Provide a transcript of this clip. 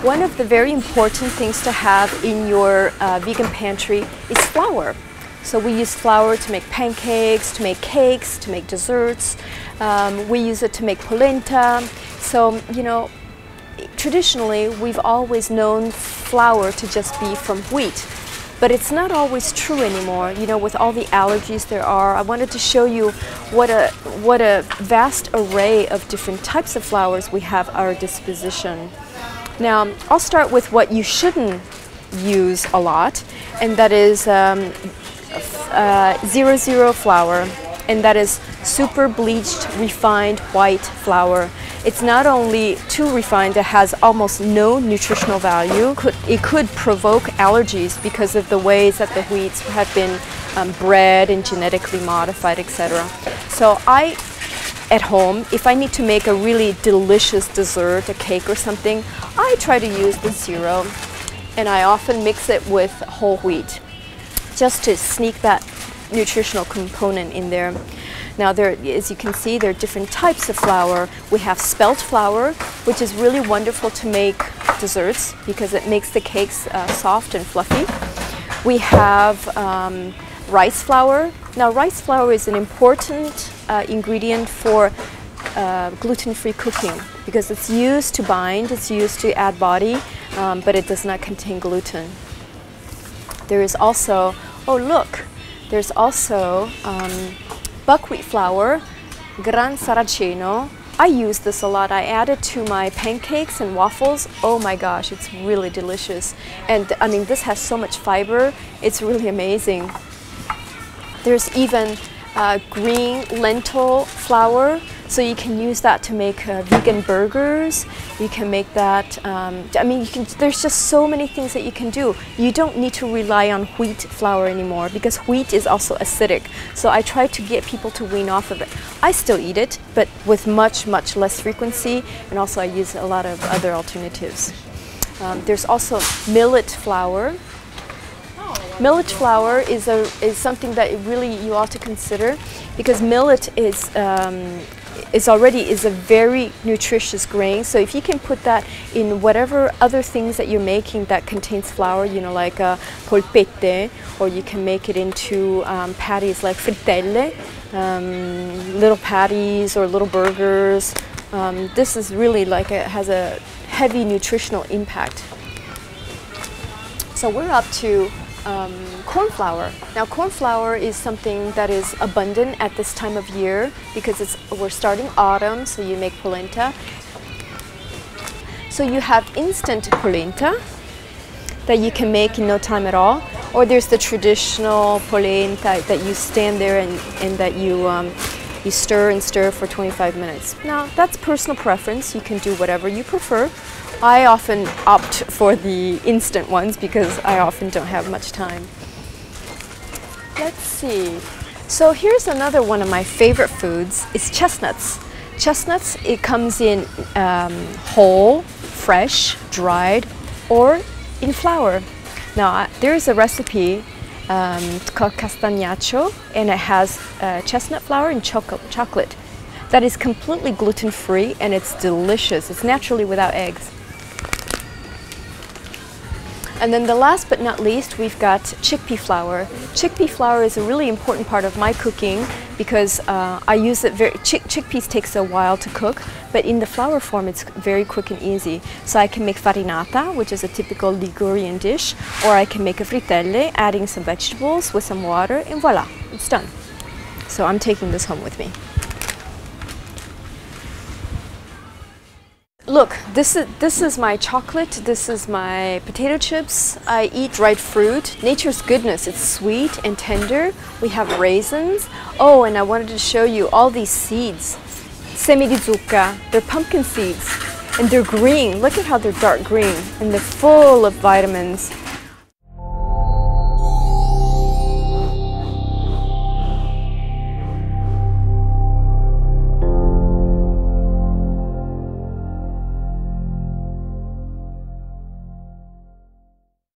One of the very important things to have in your vegan pantry is flour. So we use flour to make pancakes, to make cakes, to make desserts. We use it to make polenta. So, you know, traditionally we've always known flour to just be from wheat. But it's not always true anymore, you know, with all the allergies there are. I wanted to show you what a vast array of different types of flours we have at our disposition. Now, I'll start with what you shouldn't use a lot, and that is 00 flour, and that is super bleached, refined white flour. It's not only too refined, it has almost no nutritional value. It could provoke allergies because of the ways that the wheats have been bred and genetically modified, etc. So at home, if I need to make a really delicious dessert, a cake or something, I try to use the 0, and I often mix it with whole wheat just to sneak that nutritional component in there. Now, as you can see, there are different types of flour. We have spelt flour, which is really wonderful to make desserts because it makes the cakes soft and fluffy. We have rice flour. Now, rice flour is an important ingredient for gluten-free cooking because it's used to bind, it's used to add body, but it does not contain gluten. There is also, oh look, there's also buckwheat flour, Gran Saraceno. I use this a lot. I add it to my pancakes and waffles. Oh my gosh, it's really delicious. And I mean, this has so much fiber. It's really amazing. There's even green lentil flour. So you can use that to make vegan burgers. You can make that, I mean, there's just so many things that you can do. You don't need to rely on wheat flour anymore because wheat is also acidic. So I try to get people to wean off of it. I still eat it, but with much, much less frequency. And also I use a lot of other alternatives. There's also millet flour. Millet flour is something that really you ought to consider because millet is a very nutritious grain. So if you can put that in whatever other things that you're making that contains flour, you know, like polpette, or you can make it into patties like frittelle, little patties or little burgers. This is really like it has a heavy nutritional impact. So we're up to corn flour. Now, corn flour is something that is abundant at this time of year because we're starting autumn, so you make polenta. So you have instant polenta that you can make in no time at all, or there's the traditional polenta that you stand there and that you stir and stir for 25 minutes. Now, that's personal preference. You can do whatever you prefer. I often opt for the instant ones because I often don't have much time. Let's see. So here's another one of my favorite foods is chestnuts. Chestnuts, it comes in whole, fresh, dried, or in flour. Now, there's a recipe called castagnacho, and it has chestnut flour and chocolate. That is completely gluten-free, and it's delicious. It's naturally without eggs. And then the last but not least, we've got chickpea flour. Chickpea flour is a really important part of my cooking because I use it chickpeas takes a while to cook, but in the flour form it's very quick and easy. So I can make farinata, which is a typical Ligurian dish, or I can make a frittelle, adding some vegetables with some water, and voila, it's done. So I'm taking this home with me. Look, this is my chocolate, this is my potato chips. I eat dried fruit, nature's goodness, it's sweet and tender. We have raisins. Oh, and I wanted to show you all these seeds. Semi di zucca, they're pumpkin seeds, and they're green. Look at how they're dark green, and they're full of vitamins.